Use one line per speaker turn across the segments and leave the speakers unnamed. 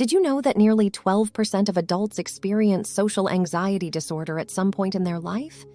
Did you know that nearly 12% of adults experience social anxiety disorder at some point in their life?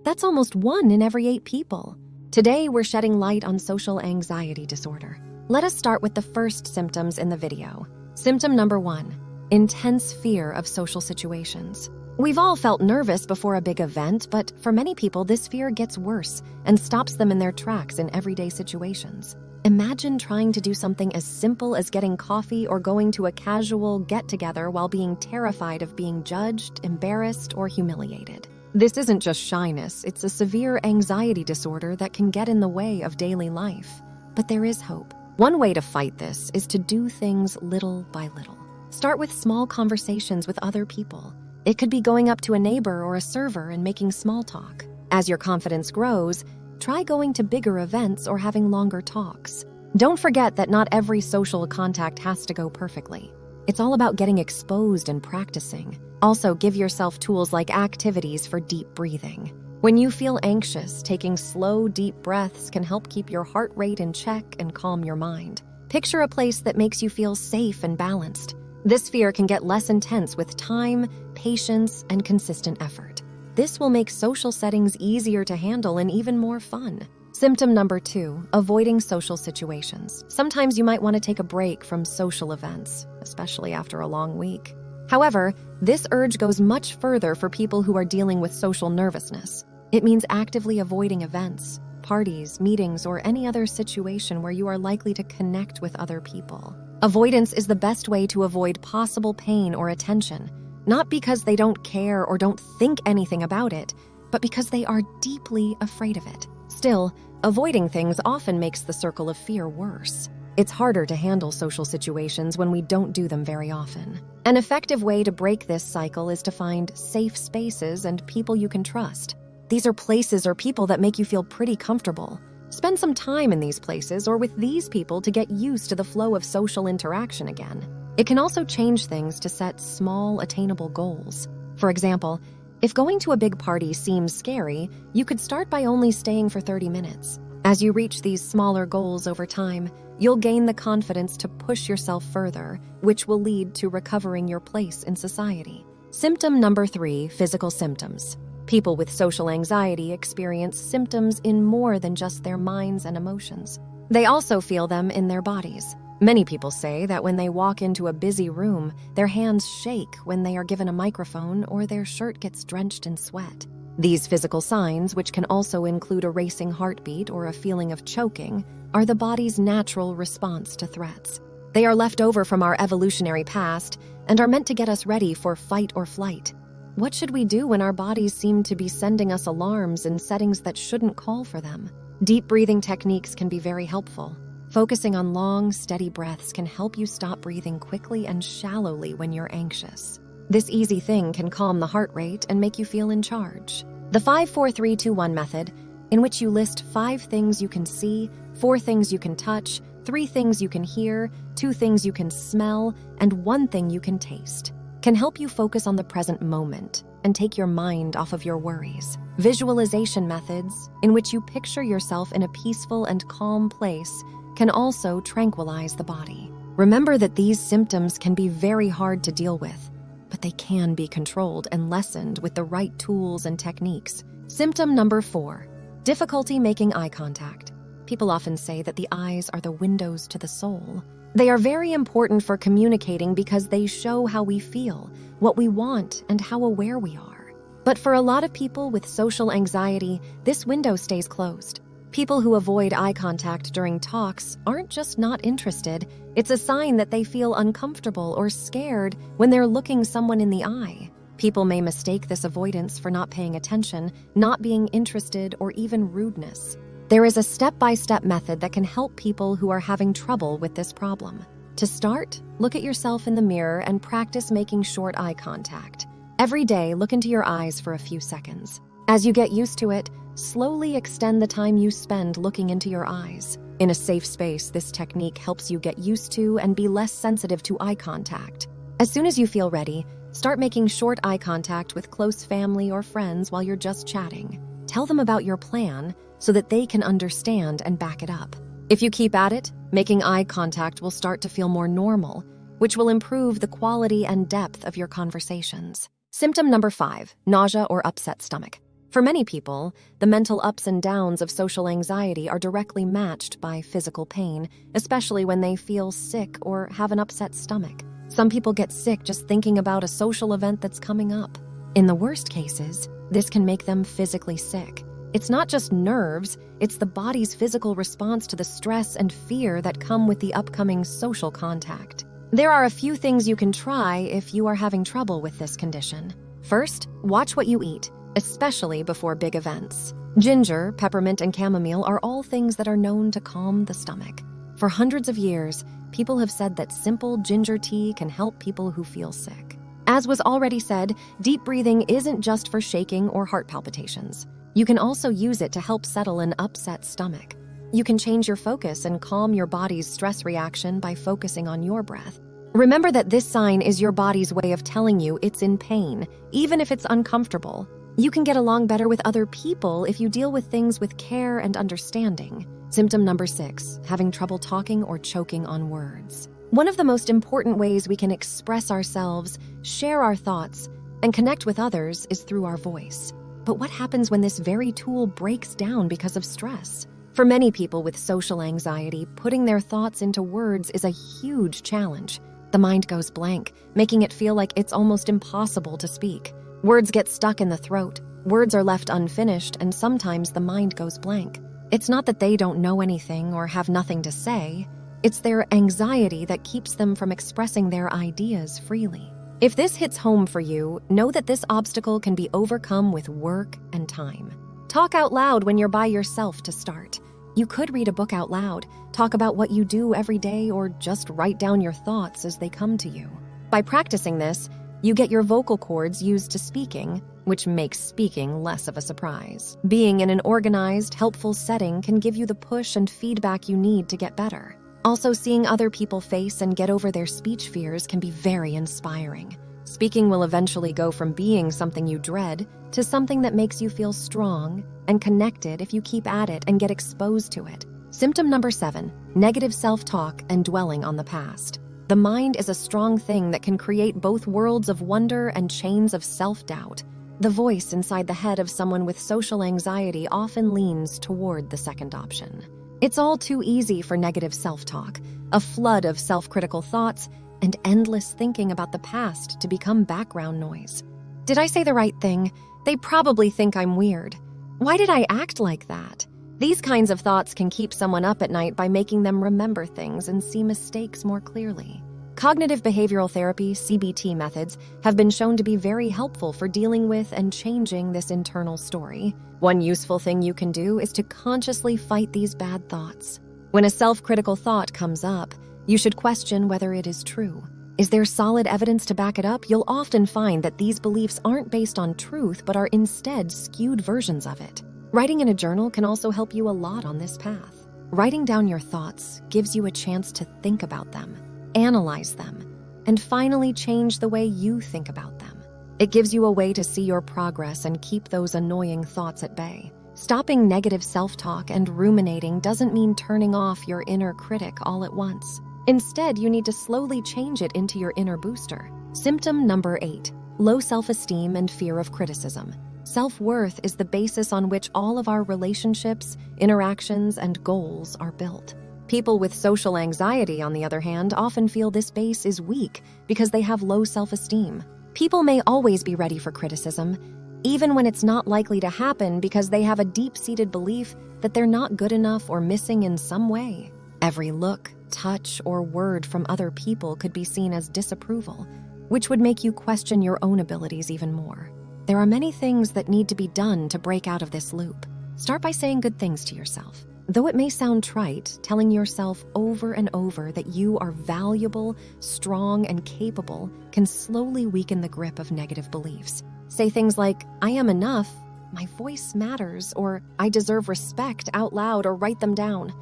That's almost 1 in every 8 people. Today, we're shedding light on social anxiety disorder. Let us start with the first symptoms in the video. Symptom number 1, intense fear of social situations. We've all felt nervous before a big event, but for many people, this fear gets worse and stops them in their tracks in everyday situations. Imagine trying to do something as simple as getting coffee or going to a casual get-together while being terrified of being judged, embarrassed, or humiliated. This isn't just shyness, it's a severe anxiety disorder that can get in the way of daily life. But there is hope. One way to fight this is to do things little by little. Start with small conversations with other people. It could be going up to a neighbor or a server and making small talk. As your confidence grows, try going to bigger events or having longer talks. Don't forget that not every social contact has to go perfectly. It's all about getting exposed and practicing. Also, give yourself tools like activities for deep breathing. When you feel anxious, taking slow, deep breaths can help keep your heart rate in check and calm your mind. Picture a place that makes you feel safe and balanced. This fear can get less intense with time, patience, and consistent effort. This will make social settings easier to handle and even more fun. Symptom number 2, avoiding social situations. Sometimes you might want to take a break from social events, especially after a long week. However, this urge goes much further for people who are dealing with social nervousness. It means actively avoiding events, parties, meetings, or any other situation where you are likely to connect with other people. Avoidance is the best way to avoid possible pain or attention, not because they don't care or don't think anything about it, but because they are deeply afraid of it. Still, avoiding things often makes the circle of fear worse. It's harder to handle social situations when we don't do them very often. An effective way to break this cycle is to find safe spaces and people you can trust. These are places or people that make you feel pretty comfortable. Spend some time in these places or with these people to get used to the flow of social interaction again. It can also change things to set small, attainable goals. For example, if going to a big party seems scary, you could start by only staying for 30 minutes. As you reach these smaller goals over time, you'll gain the confidence to push yourself further, which will lead to recovering your place in society. Symptom number 3, physical symptoms. People with social anxiety experience symptoms in more than just their minds and emotions. They also feel them in their bodies. Many people say that when they walk into a busy room, their hands shake when they are given a microphone or their shirt gets drenched in sweat. These physical signs, which can also include a racing heartbeat or a feeling of choking, are the body's natural response to threats. They are left over from our evolutionary past and are meant to get us ready for fight or flight. What should we do when our bodies seem to be sending us alarms in settings that shouldn't call for them? Deep breathing techniques can be very helpful. Focusing on long, steady breaths can help you stop breathing quickly and shallowly when you're anxious. This easy thing can calm the heart rate and make you feel in charge. The 5-4-3-2-1 method, in which you list 5 things you can see, 4 things you can touch, 3 things you can hear, 2 things you can smell, and 1 thing you can taste, can help you focus on the present moment and take your mind off of your worries. Visualization methods, in which you picture yourself in a peaceful and calm place, can also tranquilize the body. Remember that these symptoms can be very hard to deal with, but they can be controlled and lessened with the right tools and techniques. Symptom number 4, difficulty making eye contact. People often say that the eyes are the windows to the soul. They are very important for communicating because they show how we feel, what we want, and how aware we are. But for a lot of people with social anxiety, this window stays closed. People who avoid eye contact during talks aren't just not interested, it's a sign that they feel uncomfortable or scared when they're looking someone in the eye. People may mistake this avoidance for not paying attention, not being interested, or even rudeness. There is a step-by-step method that can help people who are having trouble with this problem. To start, look at yourself in the mirror and practice making short eye contact. Every day, look into your eyes for a few seconds. As you get used to it, slowly extend the time you spend looking into your eyes. In a safe space, this technique helps you get used to and be less sensitive to eye contact. As soon as you feel ready, start making short eye contact with close family or friends while you're just chatting. Tell them about your plan so that they can understand and back it up. If you keep at it, making eye contact will start to feel more normal, which will improve the quality and depth of your conversations. Symptom number 5, nausea or upset stomach. For many people, the mental ups and downs of social anxiety are directly matched by physical pain, especially when they feel sick or have an upset stomach. Some people get sick just thinking about a social event that's coming up. In the worst cases, this can make them physically sick. It's not just nerves, it's the body's physical response to the stress and fear that come with the upcoming social contact. There are a few things you can try if you are having trouble with this condition. First, watch what you eat, especially before big events. Ginger, peppermint, and chamomile are all things that are known to calm the stomach. For hundreds of years, people have said that simple ginger tea can help people who feel sick. As was already said, deep breathing isn't just for shaking or heart palpitations. You can also use it to help settle an upset stomach. You can change your focus and calm your body's stress reaction by focusing on your breath. Remember that this sign is your body's way of telling you it's in pain, even if it's uncomfortable. You can get along better with other people if you deal with things with care and understanding. Symptom number 6, having trouble talking or choking on words. One of the most important ways we can express ourselves, share our thoughts, and connect with others is through our voice. But what happens when this very tool breaks down because of stress? For many people with social anxiety, putting their thoughts into words is a huge challenge. The mind goes blank, making it feel like it's almost impossible to speak. Words get stuck in the throat, words are left unfinished, and sometimes the mind goes blank. It's not that they don't know anything or have nothing to say. It's their anxiety that keeps them from expressing their ideas freely. If this hits home for you, know that this obstacle can be overcome with work and time. Talk out loud when you're by yourself to start. You could read a book out loud, talk about what you do every day, or just write down your thoughts as they come to you. By practicing this, you get your vocal cords used to speaking, which makes speaking less of a surprise. Being in an organized, helpful setting can give you the push and feedback you need to get better. Also, seeing other people face and get over their speech fears can be very inspiring. Speaking will eventually go from being something you dread to something that makes you feel strong and connected if you keep at it and get exposed to it. Symptom number 7, negative self-talk and dwelling on the past. The mind is a strong thing that can create both worlds of wonder and chains of self-doubt. The voice inside the head of someone with social anxiety often leans toward the second option. It's all too easy for negative self-talk, a flood of self-critical thoughts, and endless thinking about the past to become background noise. Did I say the right thing? They probably think I'm weird. Why did I act like that? These kinds of thoughts can keep someone up at night by making them remember things and see mistakes more clearly. Cognitive behavioral therapy, CBT methods, have been shown to be very helpful for dealing with and changing this internal story. One useful thing you can do is to consciously fight these bad thoughts. When a self-critical thought comes up, you should question whether it is true. Is there solid evidence to back it up? You'll often find that these beliefs aren't based on truth but are instead skewed versions of it. Writing in a journal can also help you a lot on this path. Writing down your thoughts gives you a chance to think about them, analyze them, and finally change the way you think about them. It gives you a way to see your progress and keep those annoying thoughts at bay. Stopping negative self-talk and ruminating doesn't mean turning off your inner critic all at once. Instead, you need to slowly change it into your inner booster. Symptom number 8, low self-esteem and fear of criticism. Self-worth is the basis on which all of our relationships, interactions, and goals are built. People with social anxiety, on the other hand, often feel this base is weak because they have low self-esteem. People may always be ready for criticism, even when it's not likely to happen because they have a deep-seated belief that they're not good enough or missing in some way. Every look, touch, or word from other people could be seen as disapproval, which would make you question your own abilities even more. There are many things that need to be done to break out of this loop. Start by saying good things to yourself. Though it may sound trite, telling yourself over and over that you are valuable, strong, and capable can slowly weaken the grip of negative beliefs. Say things like, "I am enough," "My voice matters," or "I deserve respect" out loud, or write them down.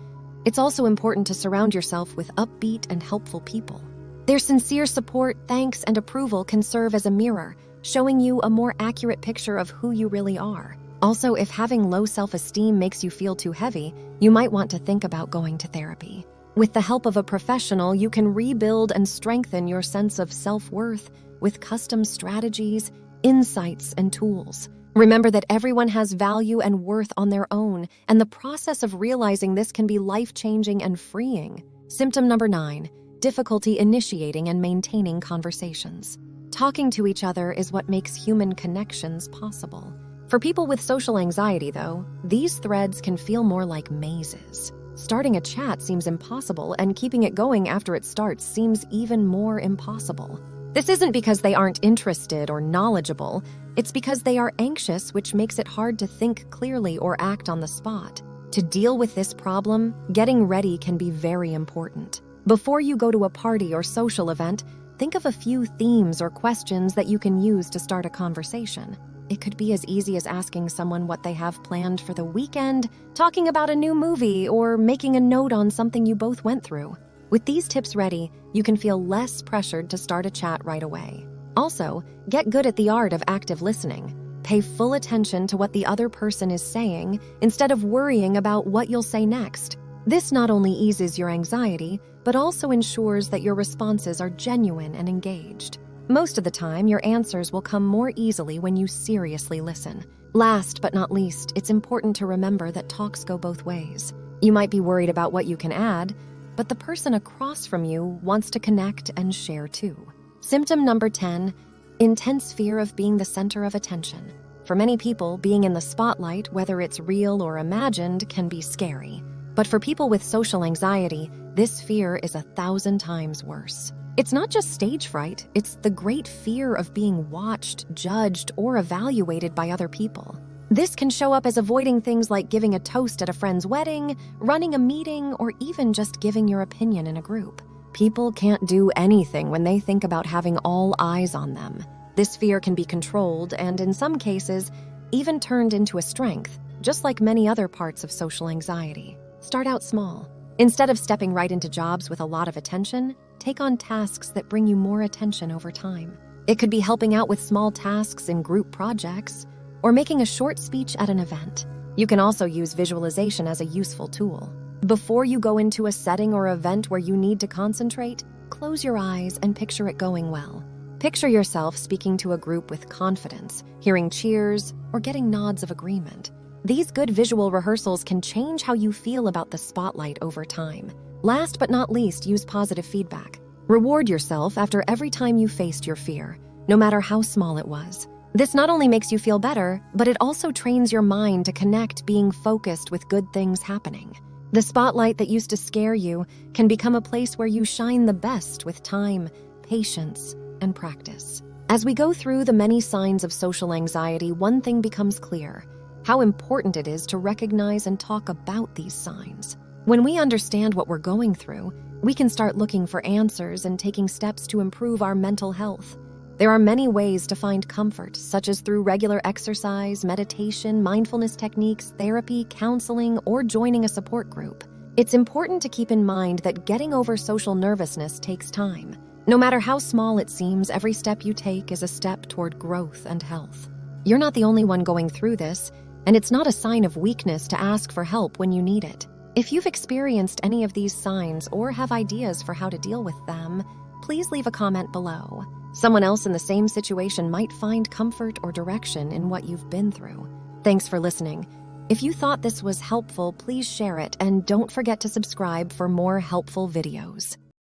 It's also important to surround yourself with upbeat and helpful people. Their sincere support, thanks, and approval can serve as a mirror, showing you a more accurate picture of who you really are. Also, if having low self-esteem makes you feel too heavy, you might want to think about going to therapy. With the help of a professional, you can rebuild and strengthen your sense of self-worth with custom strategies, insights, and tools. Remember that everyone has value and worth on their own, and the process of realizing this can be life-changing and freeing. Symptom number 9, difficulty initiating and maintaining conversations. Talking to each other is what makes human connections possible. For people with social anxiety, though, these threads can feel more like mazes. Starting a chat seems impossible, and keeping it going after it starts seems even more impossible. This isn't because they aren't interested or knowledgeable, it's because they are anxious, which makes it hard to think clearly or act on the spot. To deal with this problem, getting ready can be very important. Before you go to a party or social event, think of a few themes or questions that you can use to start a conversation. It could be as easy as asking someone what they have planned for the weekend, talking about a new movie, or making a note on something you both went through. With these tips ready, you can feel less pressured to start a chat right away. Also, get good at the art of active listening. Pay full attention to what the other person is saying instead of worrying about what you'll say next. This not only eases your anxiety, but also ensures that your responses are genuine and engaged. Most of the time, your answers will come more easily when you seriously listen. Last but not least, it's important to remember that talks go both ways. You might be worried about what you can add, but the person across from you wants to connect and share too. Symptom number 10, intense fear of being the center of attention. For many people, being in the spotlight, whether it's real or imagined, can be scary. But for people with social anxiety, this fear is 1,000 times worse. It's not just stage fright, it's the great fear of being watched, judged, or evaluated by other people. This can show up as avoiding things like giving a toast at a friend's wedding, running a meeting, or even just giving your opinion in a group. People can't do anything when they think about having all eyes on them. This fear can be controlled and, in some cases, even turned into a strength, just like many other parts of social anxiety. Start out small. Instead of stepping right into jobs with a lot of attention, take on tasks that bring you more attention over time. It could be helping out with small tasks in group projects, or making a short speech at an event. You can also use visualization as a useful tool. Before you go into a setting or event where you need to concentrate, close your eyes and picture it going well. Picture yourself speaking to a group with confidence, hearing cheers, or getting nods of agreement. These good visual rehearsals can change how you feel about the spotlight over time. Last but not least, use positive feedback. Reward yourself after every time you faced your fear, no matter how small it was. This not only makes you feel better, but it also trains your mind to connect being focused with good things happening. The spotlight that used to scare you can become a place where you shine the best with time, patience, and practice. As we go through the many signs of social anxiety, one thing becomes clear: how important it is to recognize and talk about these signs. When we understand what we're going through, we can start looking for answers and taking steps to improve our mental health. There are many ways to find comfort, such as through regular exercise, meditation, mindfulness techniques, therapy, counseling, or joining a support group. It's important to keep in mind that getting over social nervousness takes time. No matter how small it seems, every step you take is a step toward growth and health. You're not the only one going through this, and it's not a sign of weakness to ask for help when you need it. If you've experienced any of these signs or have ideas for how to deal with them, please leave a comment below. Someone else in the same situation might find comfort or direction in what you've been through. Thanks for listening. If you thought this was helpful, please share it and don't forget to subscribe for more helpful videos.